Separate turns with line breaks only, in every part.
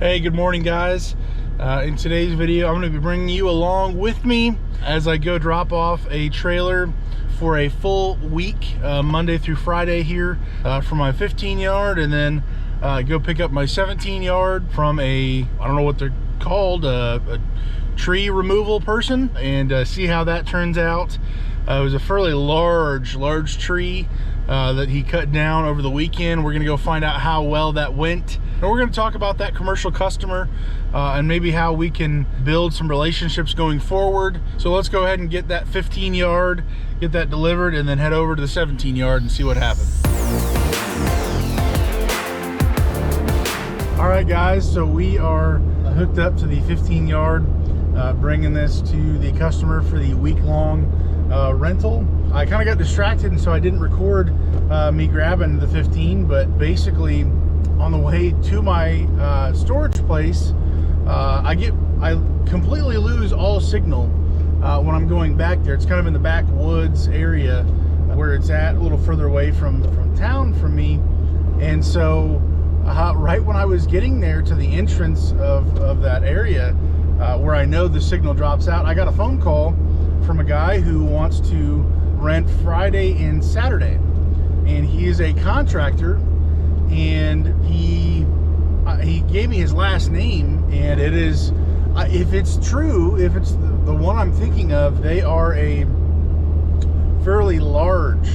Hey, good morning, guys. In today's video, I'm going to be bringing you along with me as I go drop off a trailer for a full week, Monday through Friday here for my 15 yard, and then go pick up my 17 yard from I don't know what they're called, a tree removal person, and see how that turns out. It was a fairly large tree that he cut down over the weekend. We're going to go find out how well that went. And we're going to talk about that commercial customer and maybe how we can build some relationships going forward. So let's go ahead and get that 15 yard, get that delivered, and then head over to the 17 yard and see what happens. All right, guys, so we are hooked up to the 15 yard, bringing this to the customer for the week-long rental. I kind of got distracted, and so I didn't record me grabbing the 15, but basically on the way to my storage place, I completely lose all signal when I'm going back there. It's kind of in the backwoods area where it's at, a little further away from town from me. And so right when I was getting there to the entrance of that area where I know the signal drops out, I got a phone call from a guy who wants to rent Friday and Saturday. And he is a contractor, and he gave me his last name, and it is, if it's true, if it's the one I'm thinking of, they are a fairly large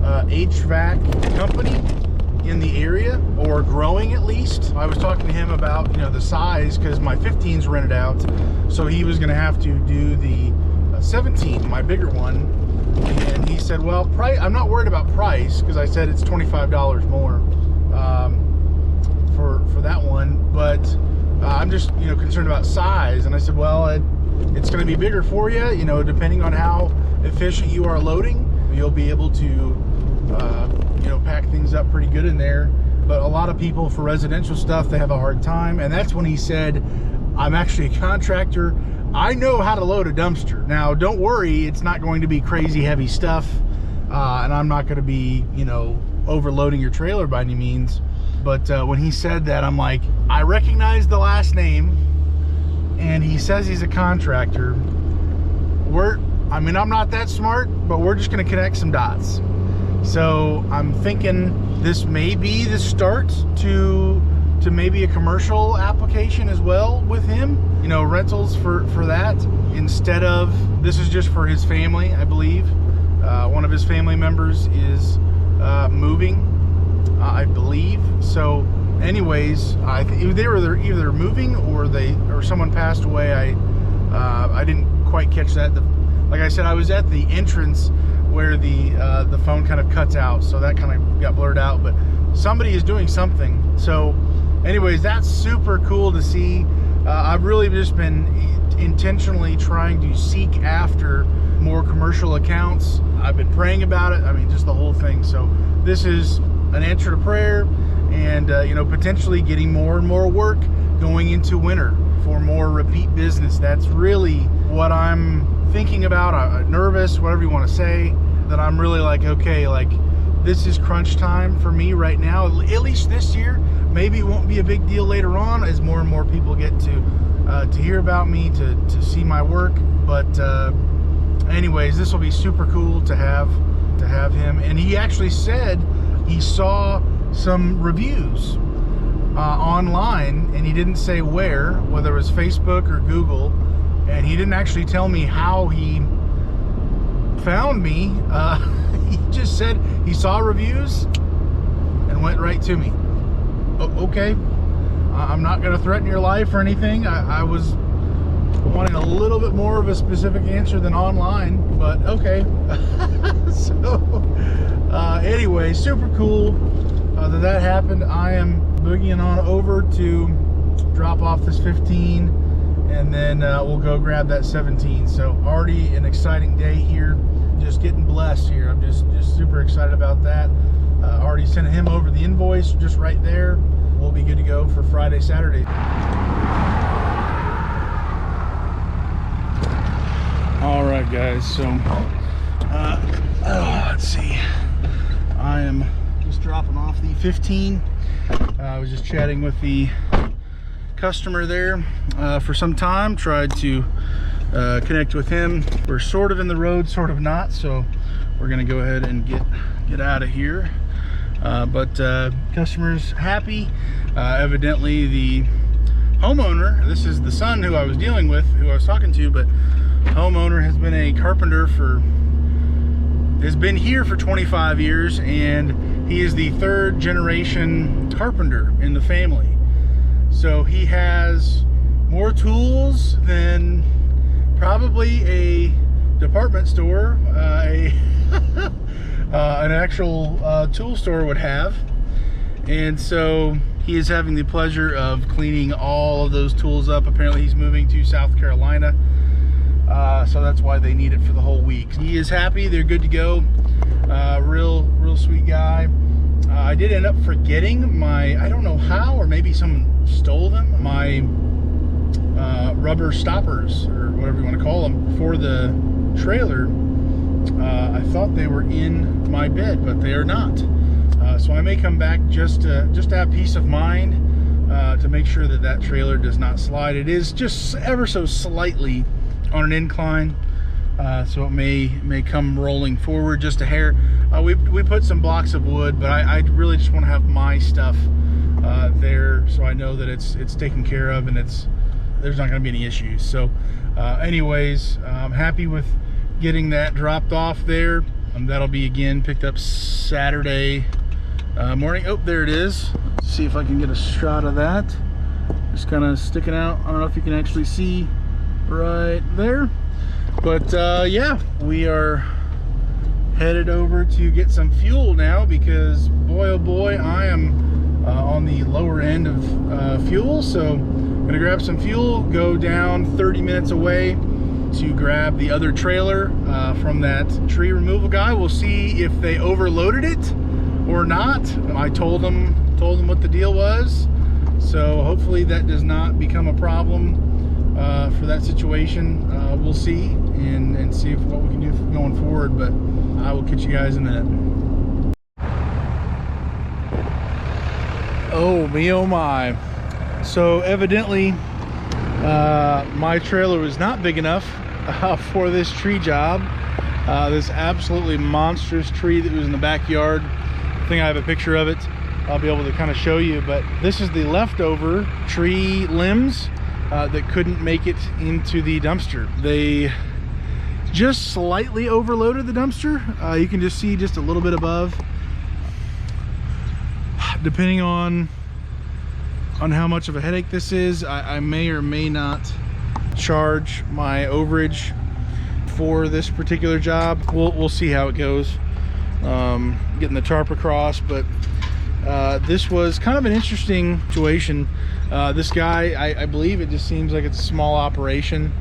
HVAC company in the area, or growing at least. I was talking to him about, the size, because my 15's rented out, so he was going to have to do the 17, my bigger one. And he said, well, I'm not worried about price, because I said it's $25 more for that one, but I'm just concerned about size. And I said, well, it's going to be bigger for you, depending on how efficient you are loading, you'll be able to pack things up pretty good in there. But a lot of people, for residential stuff, they have a hard time. And that's when he said, I'm actually a contractor, I know how to load a dumpster. Now, don't worry, it's not going to be crazy heavy stuff, and I'm not going to be, overloading your trailer by any means. But when he said that, I'm like, I recognize the last name, and he says he's a contractor. I'm not that smart, but we're just going to connect some dots. So I'm thinking this may be the start to maybe a commercial application as well with him, rentals for that, instead of, this is just for his family, I believe. One of his family members is moving, I believe. So anyways, they were either moving or someone passed away. I didn't quite catch that. Like I said, I was at the entrance where the phone kind of cuts out, so that kind of got blurred out, but somebody is doing something. So anyways, that's super cool to see. I've really just been intentionally trying to seek after more commercial accounts. I've been praying about it. Just the whole thing. So this is an answer to prayer, and potentially getting more and more work going into winter for more repeat business. That's really what I'm thinking about. I'm nervous, whatever you want to say, that I'm really like, okay, like this is crunch time for me right now, at least this year. Maybe it won't be a big deal later on as more and more people get to hear about me, to see my work. But anyways, this will be super cool to have him. And he actually said he saw some reviews online, and he didn't say whether it was Facebook or Google, and he didn't actually tell me how he found me. He just said he saw reviews and went right to me. Okay, I'm not going to threaten your life or anything. I was wanting a little bit more of a specific answer than online, but okay. So anyway, super cool that happened. I am boogieing on over to drop off this 15, and then we'll go grab that 17. So already an exciting day here, just getting blessed here. I'm just super excited about that. Already sent him over the invoice just right there. We'll be good to go for Friday, Saturday. All right, guys, so let's see, I am just dropping off the 15. I was just chatting with the customer there for some time. Tried to connect with him. We're sort of in the road, sort of not, so we're gonna go ahead and get out of here. But customer's happy. Evidently the homeowner, this is the son who I was dealing with, who I was talking to, but homeowner has been a carpenter has been here for 25 years, and he is the 3rd generation carpenter in the family. So he has more tools than probably a department store, an actual tool store would have. And so he is having the pleasure of cleaning all of those tools up. Apparently he's moving to South Carolina, so that's why they need it for the whole week. He is happy, they're good to go. Real sweet guy. I did end up forgetting my, I don't know how, or maybe someone stole them, my rubber stoppers, or whatever you want to call them, for the trailer. I thought they were in my bed, but they are not. So I may come back just to have peace of mind, to make sure that that trailer does not slide. It is just ever so slightly on an incline, so it may come rolling forward just a hair. We put some blocks of wood, but I really just want to have my stuff there, so I know that it's taken care of and there's not going to be any issues. So anyways, I'm happy with getting that dropped off there. That'll be again picked up Saturday morning. Oh, there it is. Let's see if I can get a shot of that. Just kind of sticking out. I don't know if you can actually see right there, but yeah, we are headed over to get some fuel now, because boy oh boy, I am on the lower end of fuel. So I'm gonna grab some fuel, go down 30 minutes away to grab the other trailer from that tree removal guy. We'll see if they overloaded it or not. I told them what the deal was, so hopefully that does not become a problem for that situation. We'll see and see what we can do going forward, but I will catch you guys in a minute. Oh me, oh my. So evidently my trailer was not big enough for this tree job. This absolutely monstrous tree that was in the backyard. I think I have a picture of it. I'll be able to kind of show you, but this is the leftover tree limbs that couldn't make it into the dumpster. They just slightly overloaded the dumpster. You can just see just a little bit above. Depending on how much of a headache this is, I may or may not charge my overage for this particular job. We'll see how it goes, getting the tarp across. But this was kind of an interesting situation. This guy, I believe it just seems like it's a small operation,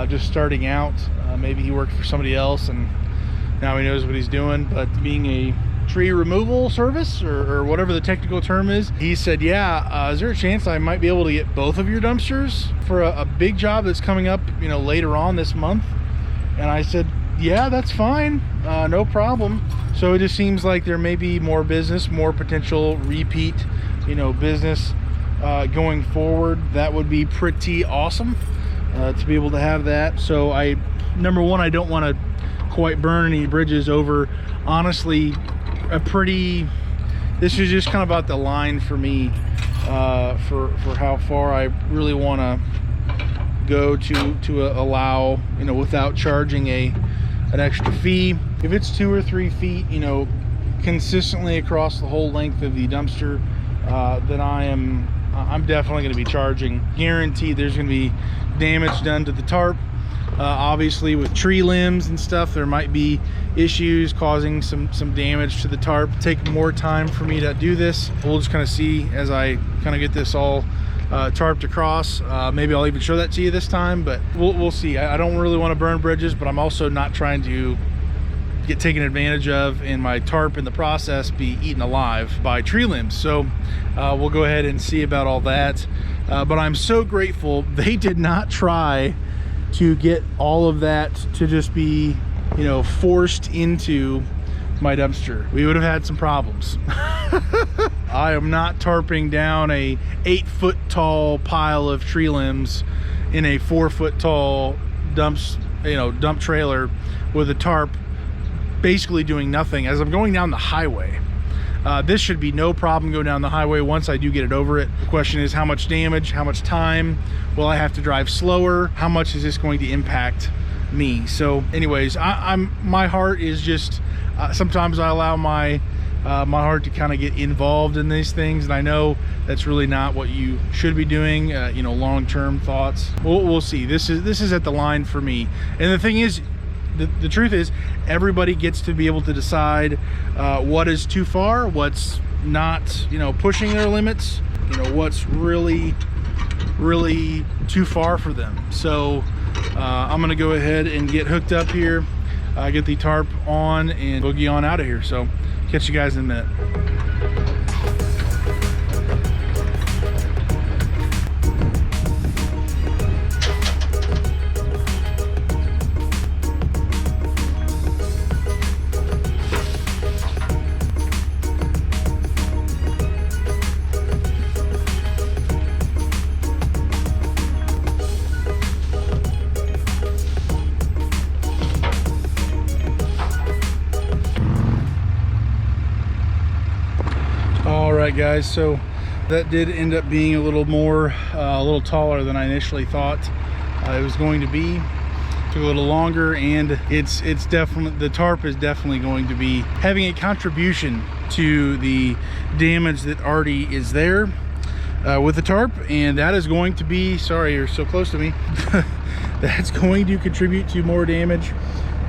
just starting out. Maybe he worked for somebody else and now he knows what he's doing. But being a tree removal service, or whatever the technical term is, he said, yeah, is there a chance I might be able to get both of your dumpsters for a big job that's coming up, you know, later on this month? And I said, yeah, that's fine, no problem. So it just seems like there may be more business, more potential repeat, you know, business going forward. That would be pretty awesome to be able to have that. So number one, I don't want to quite burn any bridges over, honestly, this is just kind of about the line for me, for how far I really want to go to allow, you know, without charging an extra fee. If it's 2 or 3 feet, you know, consistently across the whole length of the dumpster, then I'm definitely going to be charging. Guaranteed there's going to be damage done to the tarp. Obviously with tree limbs and stuff, there might be issues causing some damage to the tarp. Take more time for me to do this. We'll just kind of see as I kind of get this all tarped across. Maybe I'll even show that to you this time, but we'll see. I don't really want to burn bridges, but I'm also not trying to get taken advantage of and my tarp in the process be eaten alive by tree limbs. So we'll go ahead and see about all that. But I'm so grateful they did not try to get all of that to just be, you know, forced into my dumpster. We would have had some problems. I am not tarping down a 8-foot tall pile of tree limbs in a 4-foot tall dump trailer with a tarp basically doing nothing as I'm going down the highway. This should be no problem going down the highway once I do get it over it. The question is how much damage, how much time will I have to drive slower, how much is this going to impact me? So anyways, my heart is just sometimes I allow my heart to kind of get involved in these things, and I know that's really not what you should be doing. You know, long-term thoughts. We'll see. This is at the line for me. And the thing is, the truth is, everybody gets to be able to decide what is too far, what's not, you know, pushing their limits, you know, what's really too far for them. So I'm gonna go ahead and get hooked up here, get the tarp on, and boogie on out of here. So catch you guys in a minute. Alright guys, so that did end up being a little taller than I initially thought it was going to be. Took a little longer, and it's definitely, the tarp is definitely going to be having a contribution to the damage that already is there with the tarp, and that is going to be, sorry you're so close to me, that's going to contribute to more damage.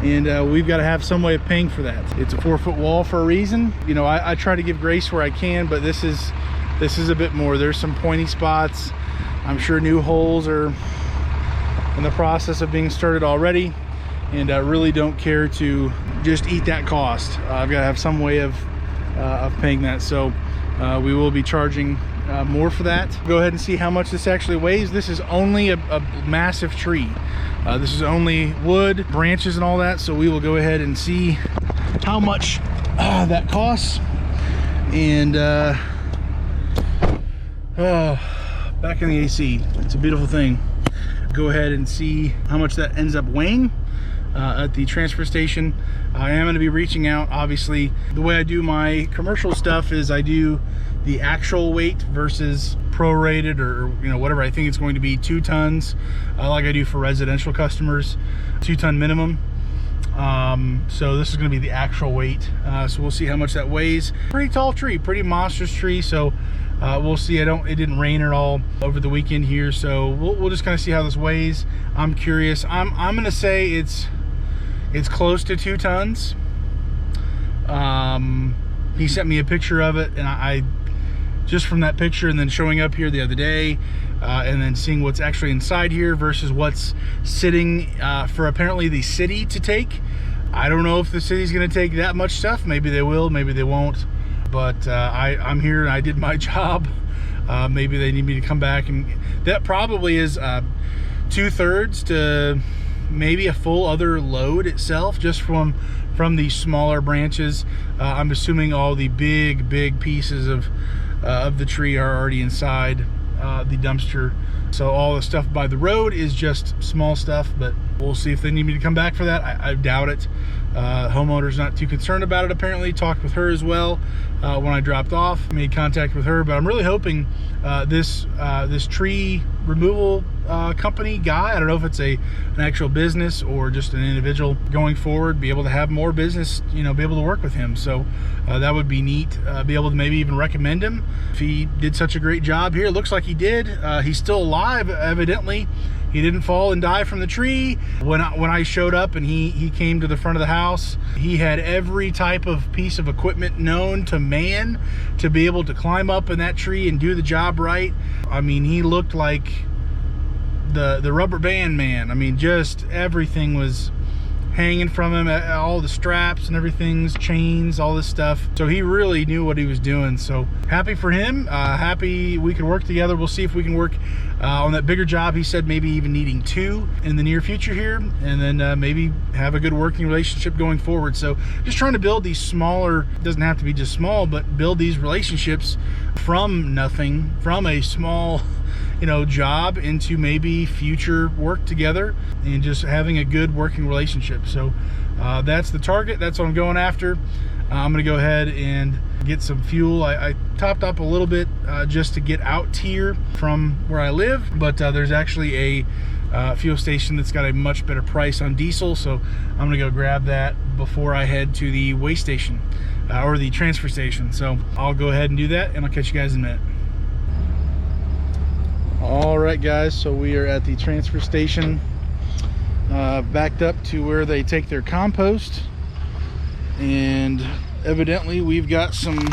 And we've got to have some way of paying for that. It's a 4-foot wall for a reason. You know, I try to give grace where I can, but this is a bit more. There's some pointy spots. I'm sure new holes are in the process of being started already, and I really don't care to just eat that cost. I've got to have some way of paying that. So we will be charging more for that. Go ahead and see how much this actually weighs. This is only a massive tree. This is only wood, branches, and all that. So we will go ahead and see how much that costs. And back in the AC, it's a beautiful thing. Go ahead and see how much that ends up weighing at the transfer station. I am going to be reaching out. Obviously, the way I do my commercial stuff is I do the actual weight versus prorated, or you know, whatever I think it's going to be, 2 tons, like I do for residential customers, 2-ton minimum. So this is going to be the actual weight. So we'll see how much that weighs. Pretty tall tree, pretty monstrous tree. So we'll see. It didn't rain at all over the weekend here, so we'll just kind of see how this weighs. I'm curious. I'm gonna say it's close to 2 tons. He sent me a picture of it, and I just from that picture and then showing up here the other day, and then seeing what's actually inside here versus what's sitting for apparently the city to take. I don't know if the city's gonna take that much stuff. Maybe they will, maybe they won't. But I'm here and I did my job. Maybe they need me to come back, and that probably is 2/3 to maybe a full other load itself, just from the smaller branches. I'm assuming all the big pieces of the tree are already inside the dumpster. So all the stuff by the road is just small stuff, but we'll see if they need me to come back for that. I doubt it. Homeowner's not too concerned about it, apparently. Talked with her as well when I dropped off, made contact with her, but I'm really hoping this tree removal company guy, I don't know if it's an actual business or just an individual going forward, be able to have more business, you know, be able to work with him. So that would be neat. Be able to maybe even recommend him if he did such a great job here. Looks like he did. He's still alive, evidently. He didn't fall and die from the tree. When I showed up and he came to the front of the house, he had every type of piece of equipment known to man to be able to climb up in that tree and do the job right. I mean, he looked like the rubber band man. I mean, just everything hanging from him, all the straps and everything's chains, all this stuff. So he really knew what he was doing. So happy for him, happy we could work together. We'll see if we can work on that bigger job. He said maybe even needing 2 in the near future here, and then maybe have a good working relationship going forward. So just trying to build these smaller, doesn't have to be just small, but build these relationships from nothing, from a small, you know, job into maybe future work together, and just having a good working relationship. So that's the target. That's what I'm going after. I'm gonna go ahead and get some fuel. I topped up a little bit just to get out here from where I live, but there's actually a fuel station that's got a much better price on diesel, so I'm gonna go grab that before I head to the weigh station or the transfer station. So I'll go ahead and do that, and I'll catch you guys in a minute. All right, guys, so we are at the transfer station, backed up to where they take their compost, and evidently we've got some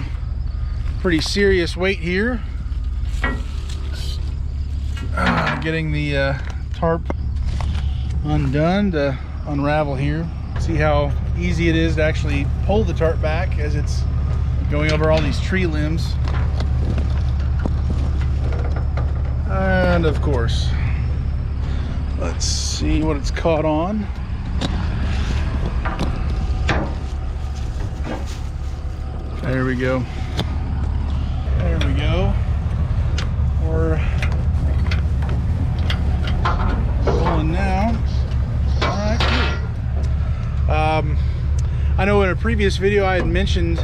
pretty serious weight here. Getting the tarp undone to unravel here. See how easy it is to actually pull the tarp back as it's going over all these tree limbs. And of course, let's see what it's caught on. There we go. There we go. We're rolling now. All right, cool. I know in a previous video I had mentioned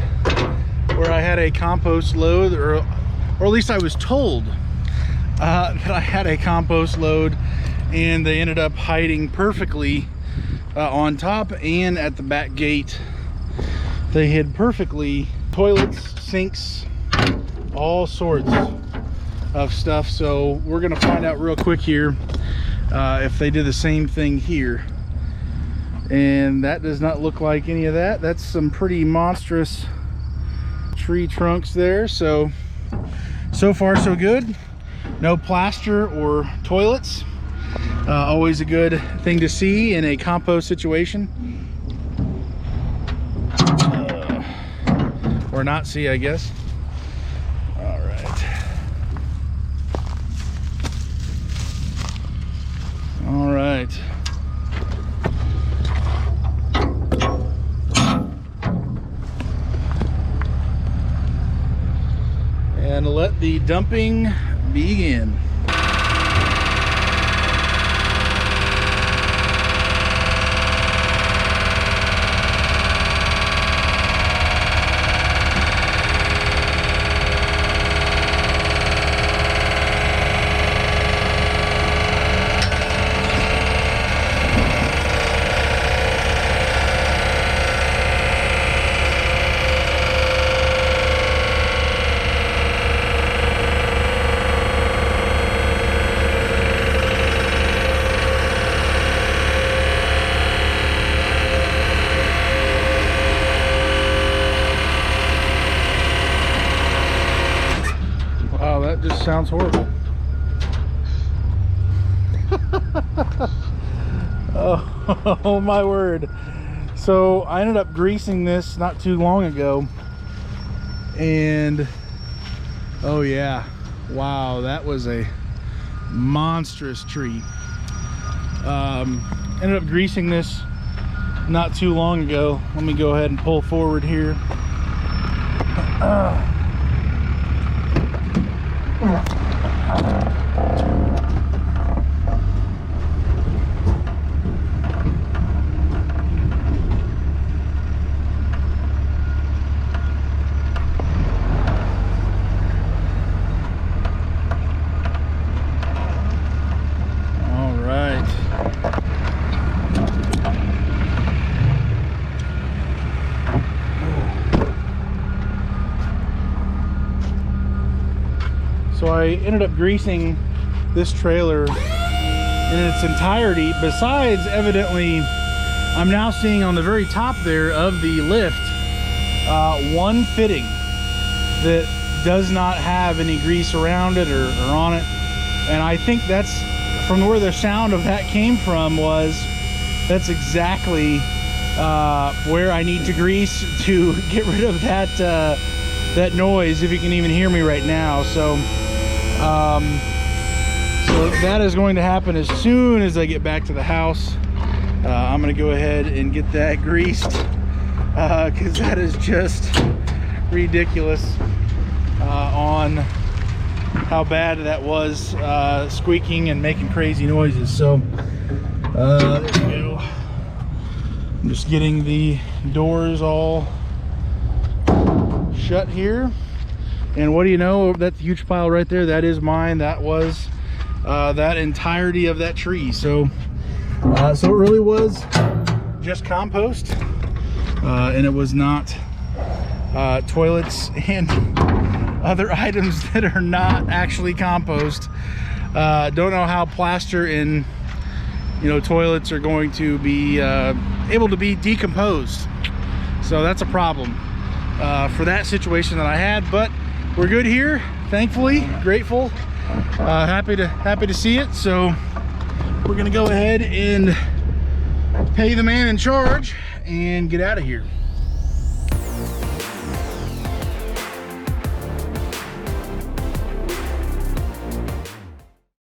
where I had a compost load, or at least I was told that I had a compost load, and they ended up hiding perfectly on top and at the back gate. They hid perfectly toilets, sinks, all sorts of stuff. So we're gonna find out real quick here if they did the same thing here. And that does not look like any of that. That's some pretty monstrous tree trunks there. So far so good. No plaster or toilets. Always a good thing to see in a compost situation. Or not see, I guess. All right. All right. And let the dumping begin. That just sounds horrible. Oh my word. So I ended up greasing this not too long ago, and oh yeah, wow, that was a monstrous tree. Ended up greasing this not too long ago. Let me go ahead and pull forward here. So I ended up greasing this trailer in its entirety, besides evidently I'm now seeing on the very top there of the lift one fitting that does not have any grease around it or on it. And I think that's from where the sound of that came from, was that's exactly where I need to grease to get rid of that that noise, if you can even hear me right now. So so that is going to happen as soon as I get back to the house. I'm gonna go ahead and get that greased because that is just ridiculous on how bad that was, squeaking and making crazy noises. So there we go. I'm just getting the doors all shut here, and what do you know, that huge pile right there, that is mine. That was that entirety of that tree. So so it really was just compost, and it was not toilets and other items that are not actually compost. Don't know how plaster and, you know, toilets are going to be able to be decomposed. So that's a problem for that situation that I had, but we're good here, thankfully, grateful, happy to see it. So we're gonna go ahead and pay the man in charge and get out of here.